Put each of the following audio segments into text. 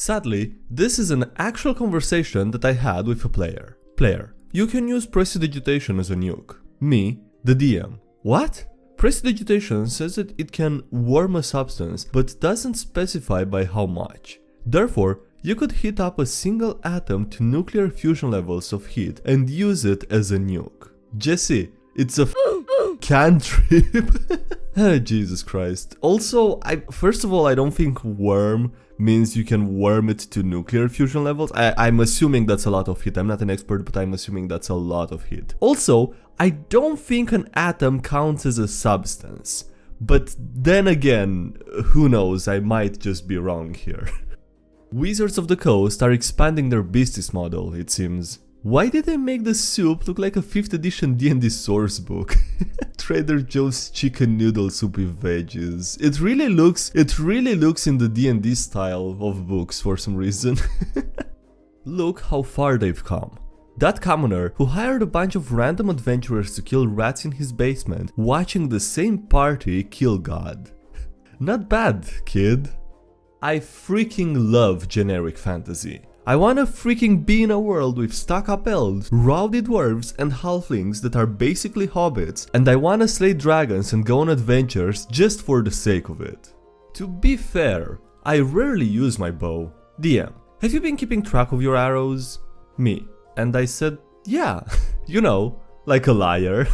Sadly, this is an actual conversation that I had with a player. Player, you can use prestidigitation as a nuke. Me, the DM. What? Prestidigitation says that it can warm a substance, but doesn't specify by how much. Therefore, you could heat up a single atom to nuclear fusion levels of heat and use it as a nuke. Jesse, it's a cantrip. Jesus Christ. Also, first of all, I don't think worm means you can warm it to nuclear fusion levels. I'm assuming that's a lot of heat. I'm not an expert, but I'm assuming that's a lot of heat. Also, I don't think an atom counts as a substance. But then again, who knows, I might just be wrong here. Wizards of the Coast are expanding their business model, it seems. Why did they make the soup look like a 5th edition D&D source book? Trader Joe's chicken noodle soup with veggies. It really looks in the D&D style of books for some reason. Look how far they've come. That commoner who hired a bunch of random adventurers to kill rats in his basement, watching the same party kill God. Not bad, kid. I freaking love generic fantasy. I wanna freaking be in a world with stuck-up elves, rowdy dwarves and halflings that are basically hobbits, and I wanna slay dragons and go on adventures just for the sake of it. To be fair, I rarely use my bow. DM, have you been keeping track of your arrows? Me. And I said, yeah, you know, like a liar.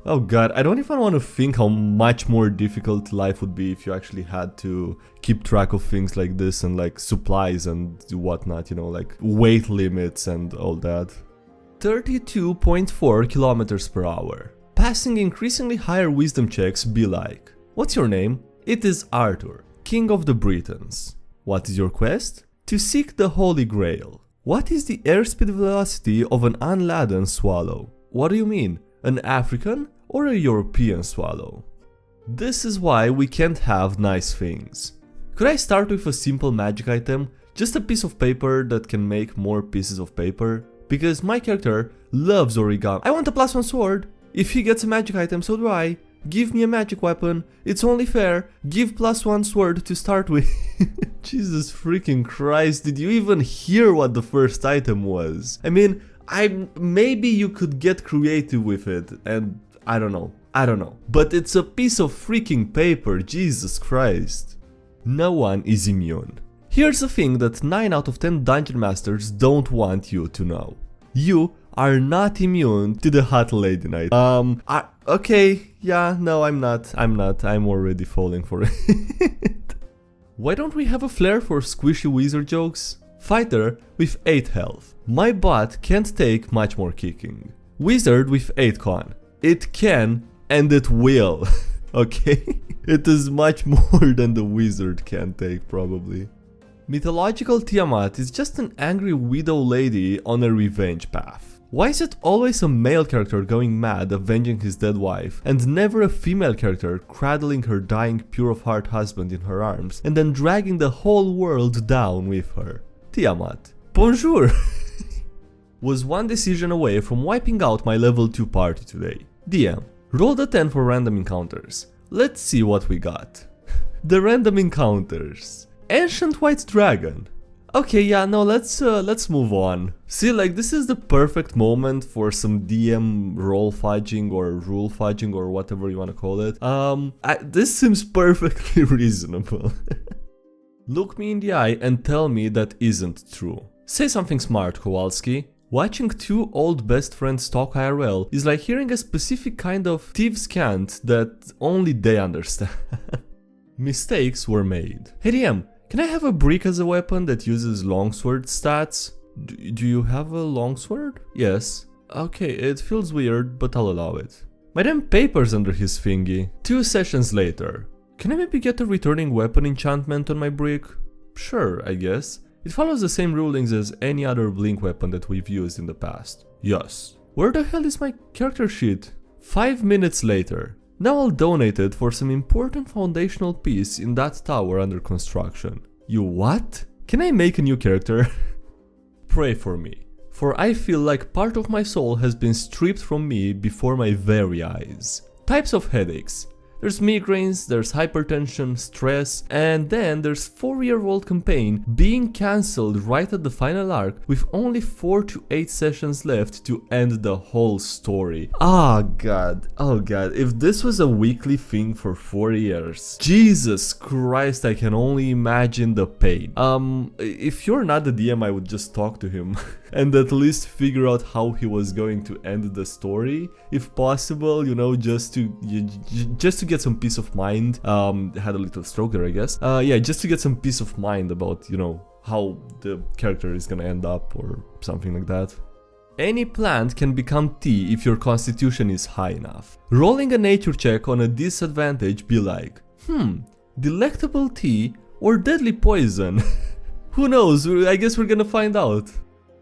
Oh god, I don't even want to think how much more difficult life would be if you actually had to keep track of things like this and like supplies and whatnot, you know, like weight limits and all that. 32.4 kilometers per hour. Passing increasingly higher wisdom checks be like, what's your name? It is Arthur, King of the Britons. What is your quest? To seek the Holy Grail. What is the airspeed velocity of an unladen swallow? What do you mean? An African or a European swallow? This is why we can't have nice things. Could I start with a simple magic item? Just a piece of paper that can make more pieces of paper? Because my character loves origami. I want a +1 sword. If he gets a magic item, so do I. Give me a magic weapon. It's only fair. Give +1 sword to start with. Jesus freaking Christ, did you even hear what the first item was? I mean, maybe you could get creative with it, and I don't know, but it's a piece of freaking paper, Jesus Christ. No one is immune. Here's the thing that 9 out of 10 dungeon masters don't want you to know. You are not immune to the hot lady night. Okay, yeah, no, I'm not, I'm already falling for it. Why don't we have a flair for squishy wizard jokes? Fighter with 8 health. My bot can't take much more kicking. Wizard with 8 con. It can and it will. Okay? It is much more than the wizard can take probably. Mythological Tiamat is just an angry widow lady on a revenge path. Why is it always a male character going mad avenging his dead wife, and never a female character cradling her dying pure of heart husband in her arms and then dragging the whole world down with her? Tiamat. Bonjour! Was one decision away from wiping out my level 2 party today. DM. Roll the 10 for random encounters. Let's see what we got. The random encounters. Ancient White Dragon. Okay, yeah, no, let's move on. See, like, this is the perfect moment for some DM role fudging or rule fudging or whatever you want to call it. This seems perfectly reasonable. Look me in the eye and tell me that isn't true. Say something smart, Kowalski. Watching 2 old best friends talk IRL is like hearing a specific kind of thieves' cant that only they understand. Mistakes were made. Hey DM, can I have a brick as a weapon that uses longsword stats? Do you have a longsword? Yes. Okay, it feels weird, but I'll allow it. My damn paper's under his thingy. 2 sessions later. Can I maybe get a returning weapon enchantment on my brick? Sure, I guess. It follows the same rulings as any other blink weapon that we've used in the past. Yes. Where the hell is my character sheet? 5 minutes later. Now I'll donate it for some important foundational piece in that tower under construction. You what? Can I make a new character? Pray for me, for I feel like part of my soul has been stripped from me before my very eyes. Types of headaches. There's migraines, there's hypertension, stress, and then there's 4-year-old campaign being cancelled right at the final arc with only 4 to 8 sessions left to end the whole story. Oh god, if this was a weekly thing for 4 years, Jesus Christ, I can only imagine the pain. If you're not the DM, I would just talk to him and at least figure out how he was going to end the story, if possible, you know, just to get some peace of mind. Had a little stroke there, I guess. Yeah, just to get some peace of mind about, you know, how the character is gonna end up or something like that. Any plant can become tea if your constitution is high enough. Rolling a nature check on a disadvantage be like, delectable tea or deadly poison? Who knows, I guess we're gonna find out.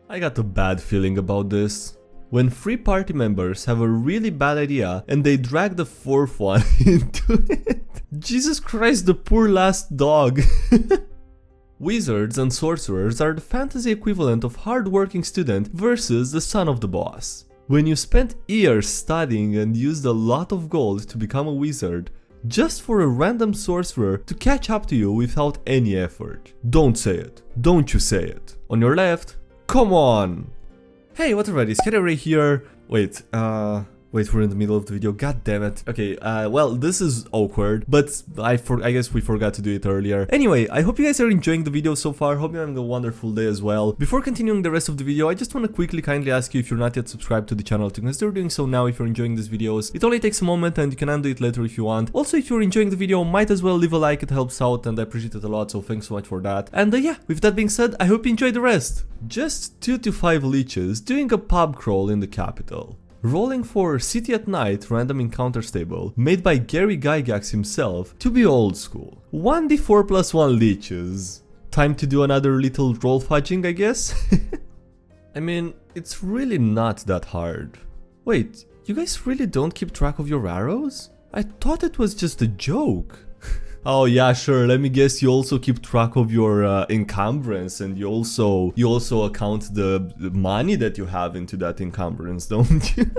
I got a bad feeling about this. When 3 party members have a really bad idea and they drag the 4th one into it. Jesus Christ, the poor last dog. Wizards and sorcerers are the fantasy equivalent of hard-working student versus the son of the boss. When you spent years studying and used a lot of gold to become a wizard, just for a random sorcerer to catch up to you without any effort. Don't say it. Don't you say it. On your left, come on! Hey, what's already? SkyDieRay here. Wait, we're in the middle of the video, god damn it. Okay, well, this is awkward, but I guess we forgot to do it earlier. Anyway, I hope you guys are enjoying the video so far, hope you're having a wonderful day as well. Before continuing the rest of the video, I just want to quickly kindly ask you, if you're not yet subscribed to the channel, to consider doing so now if you're enjoying these videos. It only takes a moment and you can undo it later if you want. Also, if you're enjoying the video, might as well leave a like, it helps out and I appreciate it a lot, so thanks so much for that. And yeah, with that being said, I hope you enjoy the rest. Just 2 to 5 leeches doing a pub crawl in the capital. Rolling for City at Night random encounters table, made by Gary Gygax himself, to be old school. 1d4 plus 1 leeches. Time to do another little roll fudging, I guess? I mean, it's really not that hard. Wait, you guys really don't keep track of your arrows? I thought it was just a joke. Oh yeah, sure, let me guess, you also keep track of your encumbrance, and you also account the money that you have into that encumbrance, don't you?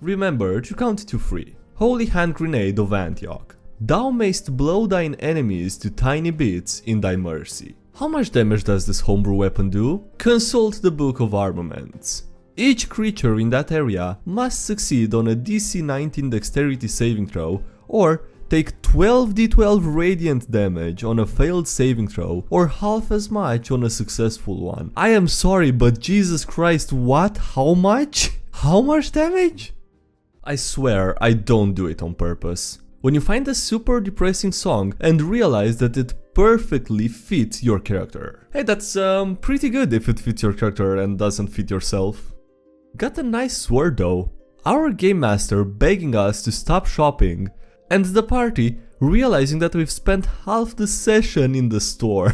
Remember to count to 3. Holy Hand Grenade of Antioch. Thou mayst blow thine enemies to tiny bits in thy mercy. How much damage does this homebrew weapon do? Consult the Book of Armaments. Each creature in that area must succeed on a DC 19 dexterity saving throw, or take 12d12 radiant damage on a failed saving throw, or half as much on a successful one. I am sorry, but Jesus Christ, what? How much? How much damage? I swear, I don't do it on purpose. When you find a super depressing song and realize that it perfectly fits your character. Hey, that's pretty good if it fits your character and doesn't fit yourself. Got a nice sword though. Our game master begging us to stop shopping, and the party realizing that we've spent half the session in the store.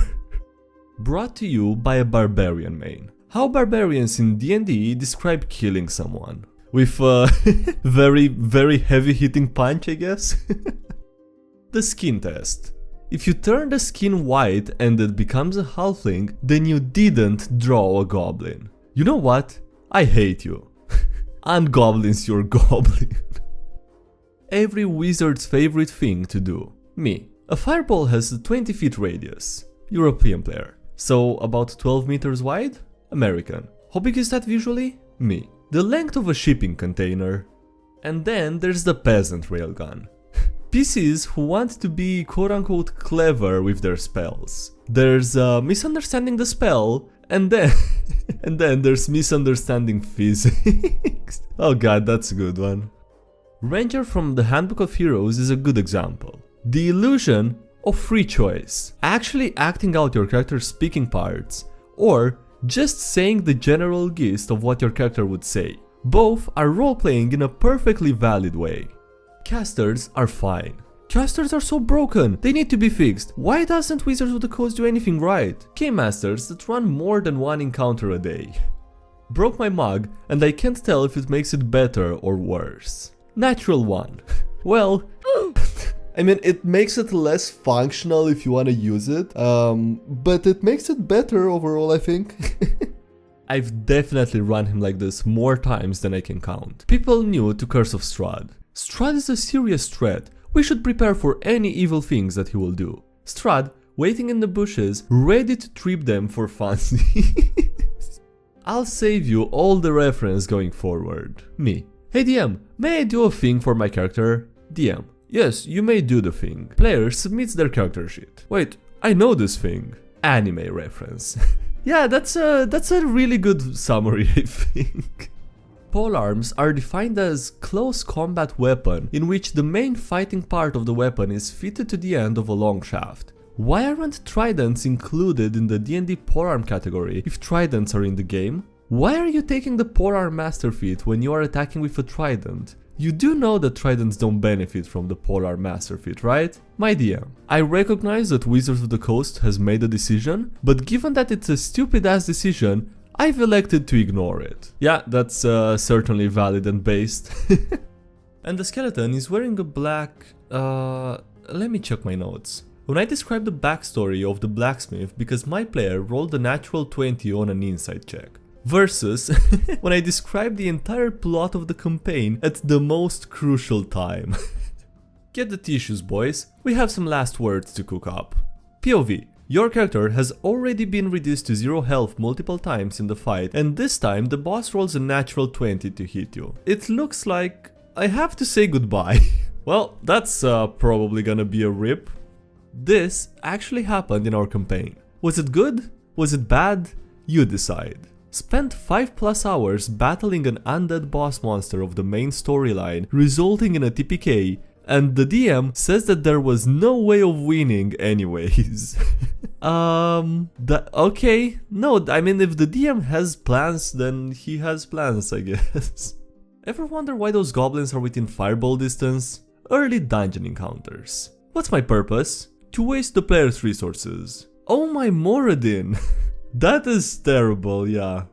Brought to you by a barbarian main. How barbarians in D&D describe killing someone. With a very heavy hitting punch, I guess. The skin test. If you turn the skin white and it becomes a halfling, then you didn't draw a goblin. You know what? I hate you. Ungoblins your goblin. Every wizard's favorite thing to do. Me. A fireball has a 20 feet radius. European player. So about 12 meters wide? American. How big is that visually? Me. The length of a shipping container. And then there's the peasant railgun. PCs who want to be quote-unquote clever with their spells. There's misunderstanding the spell, and then and then there's misunderstanding physics. Oh god, that's a good one. Ranger from the Handbook of Heroes is a good example. The illusion of free choice. Actually acting out your character's speaking parts, or just saying the general gist of what your character would say. Both are role-playing in a perfectly valid way. Casters are fine. Casters are so broken, they need to be fixed. Why doesn't Wizards of the Coast do anything right? Game masters that run more than one encounter a day. Broke my mug, and I can't tell if it makes it better or worse. Natural 1. Well, I mean, it makes it less functional if you want to use it, but it makes it better overall, I think. I've definitely run him like this more times than I can count. People new to Curse of Strahd. Strahd is a serious threat, We should prepare for any evil things that he will do. Strahd, waiting in the bushes, ready to trip them for funsies. I'll save you all the reference going forward. Me. Hey DM, may I do a thing for my character? DM. Yes, you may do the thing. Player submits their character sheet. Wait, I know this thing. Anime reference. Yeah, that's a really good summary, I think. Polearms are defined as close combat weapon in which the main fighting part of the weapon is fitted to the end of a long shaft. Why aren't tridents included in the D&D polearm category if tridents are in the game? Why are you taking the polearm master feat when you are attacking with a trident? You do know that tridents don't benefit from the polearm master feat, right? My DM, I recognize that Wizards of the Coast has made a decision, but given that it's a stupid ass decision, I've elected to ignore it. Yeah, that's certainly valid and based. And the skeleton is wearing a black... let me check my notes. When I described the backstory of the blacksmith because my player rolled a natural 20 on an insight check. Versus when I described the entire plot of the campaign at the most crucial time. Get the tissues, boys. We have some last words to cook up. POV. Your character has already been reduced to 0 health multiple times in the fight, and this time the boss rolls a natural 20 to hit you. It looks like I have to say goodbye. Well, that's probably gonna be a rip. This actually happened in our campaign. Was it good? Was it bad? You decide. Spent 5+ hours battling an undead boss monster of the main storyline, resulting in a TPK, and the DM says that there was no way of winning anyways. Okay, no, I mean if the DM has plans, then he has plans, I guess. Ever wonder why those goblins are within fireball distance? Early dungeon encounters. What's my purpose? To waste the player's resources. Oh my Moradin! That is terrible, yeah.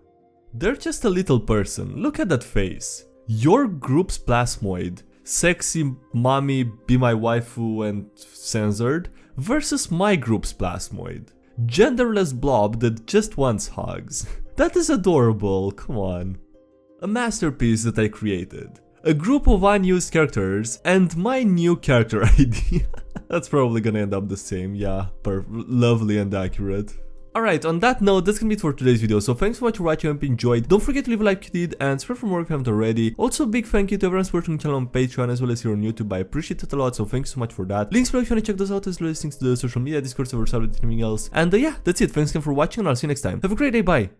They're just a little person, look at that face. Your group's plasmoid, sexy mommy, be my waifu and censored, versus my group's plasmoid, genderless blob that just wants hugs. That is adorable, come on. A masterpiece that I created. A group of unused characters and my new character idea. That's probably gonna end up the same, yeah, lovely and accurate. Alright, on that note, that's gonna be it for today's video, so thanks so much for watching. I hope you enjoyed. Don't forget to leave a like if you did, and subscribe for more if you haven't already. Also, big thank you to everyone supporting the channel on Patreon as well as here on YouTube. I appreciate it a lot, so thanks so much for that. Links below if you wanna check those out, as well as links to the social media, Discord server, and anything else. And yeah, that's it. Thanks again for watching, and I'll see you next time. Have a great day, bye!